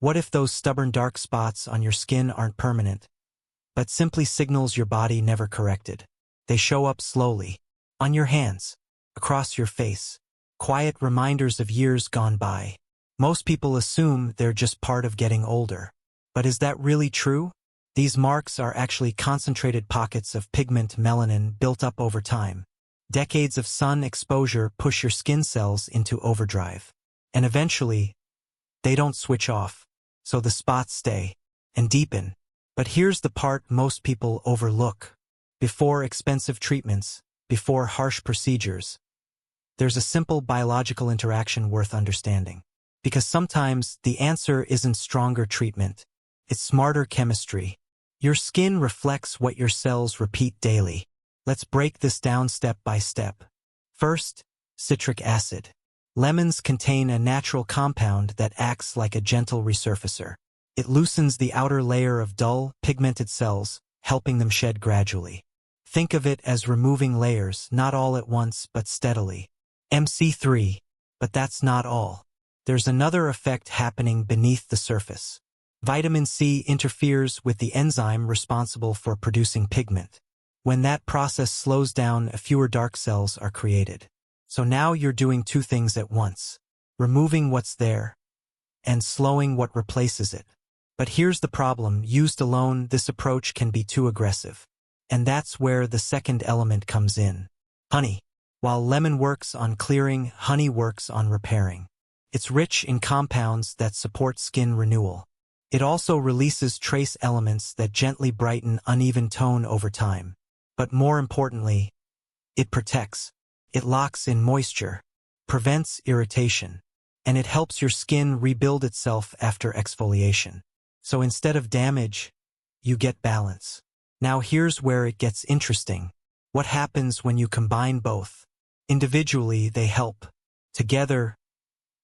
What if those stubborn dark spots on your skin aren't permanent, but simply signals your body never corrected? They show up slowly, on your hands, across your face, quiet reminders of years gone by. Most people assume they're just part of getting older. But is that really true? These marks are actually concentrated pockets of pigment melanin built up over time. Decades of sun exposure push your skin cells into overdrive. And eventually, they don't switch off, so the spots stay and deepen. But here's the part most people overlook. Before expensive treatments, before harsh procedures, there's a simple biological interaction worth understanding. Because sometimes the answer isn't stronger treatment, it's smarter chemistry. Your skin reflects what your cells repeat daily. Let's break this down step by step. First, citric acid. Lemons contain a natural compound that acts like a gentle resurfacer. It loosens the outer layer of dull, pigmented cells, helping them shed gradually. Think of it as removing layers, not all at once, but steadily. MC3. But that's not all. There's another effect happening beneath the surface. Vitamin C interferes with the enzyme responsible for producing pigment. When that process slows down, fewer dark cells are created. So now you're doing two things at once: removing what's there and slowing what replaces it. But here's the problem: used alone, this approach can be too aggressive. And that's where the second element comes in. Honey. While lemon works on clearing, honey works on repairing. It's rich in compounds that support skin renewal. It also releases trace elements that gently brighten uneven tone over time. But more importantly, it protects. It locks in moisture, prevents irritation, and it helps your skin rebuild itself after exfoliation. So instead of damage, you get balance. Now here's where it gets interesting. What happens when you combine both? Individually, they help. Together,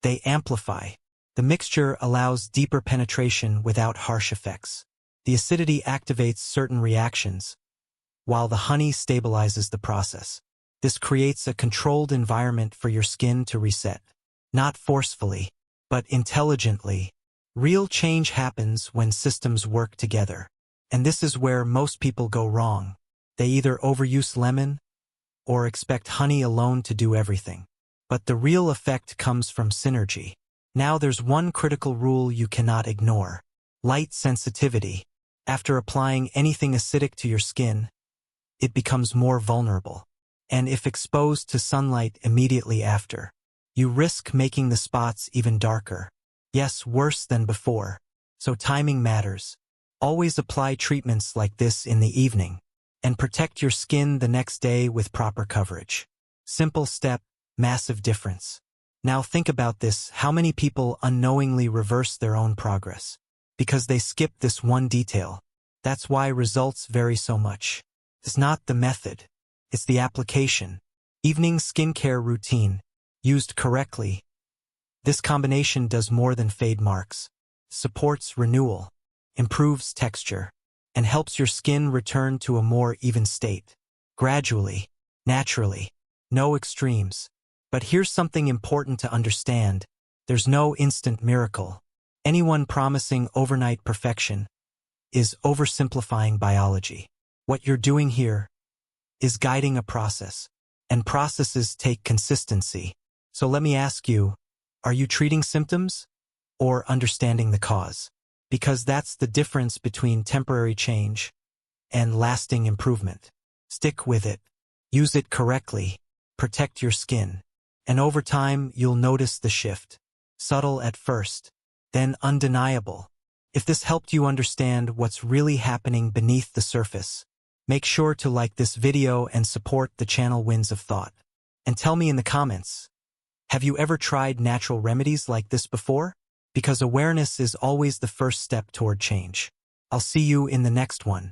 they amplify. The mixture allows deeper penetration without harsh effects. The acidity activates certain reactions, while the honey stabilizes the process. This creates a controlled environment for your skin to reset. Not forcefully, but intelligently. Real change happens when systems work together. And this is where most people go wrong. They either overuse lemon or expect honey alone to do everything. But the real effect comes from synergy. Now there's one critical rule you cannot ignore: light sensitivity. After applying anything acidic to your skin, it becomes more vulnerable. And if exposed to sunlight immediately after, you risk making the spots even darker. Yes, worse than before. So timing matters. Always apply treatments like this in the evening, and protect your skin the next day with proper coverage. Simple step, massive difference. Now think about this: how many people unknowingly reverse their own progress because they skip this one detail? That's why results vary so much. It's not the method, it's the application. Evening skincare routine. Used correctly, this combination does more than fade marks. Supports renewal, improves texture, and helps your skin return to a more even state. Gradually, naturally, no extremes. But here's something important to understand: there's no instant miracle. Anyone promising overnight perfection is oversimplifying biology. What you're doing here is guiding a process, and processes take consistency. So let me ask you, are you treating symptoms or understanding the cause? Because that's the difference between temporary change and lasting improvement. Stick with it. Use it correctly. Protect your skin. And over time, you'll notice the shift. Subtle at first, then undeniable. If this helped you understand what's really happening beneath the surface, make sure to like this video and support the channel Winds of Thought. And tell me in the comments, have you ever tried natural remedies like this before? Because awareness is always the first step toward change. I'll see you in the next one.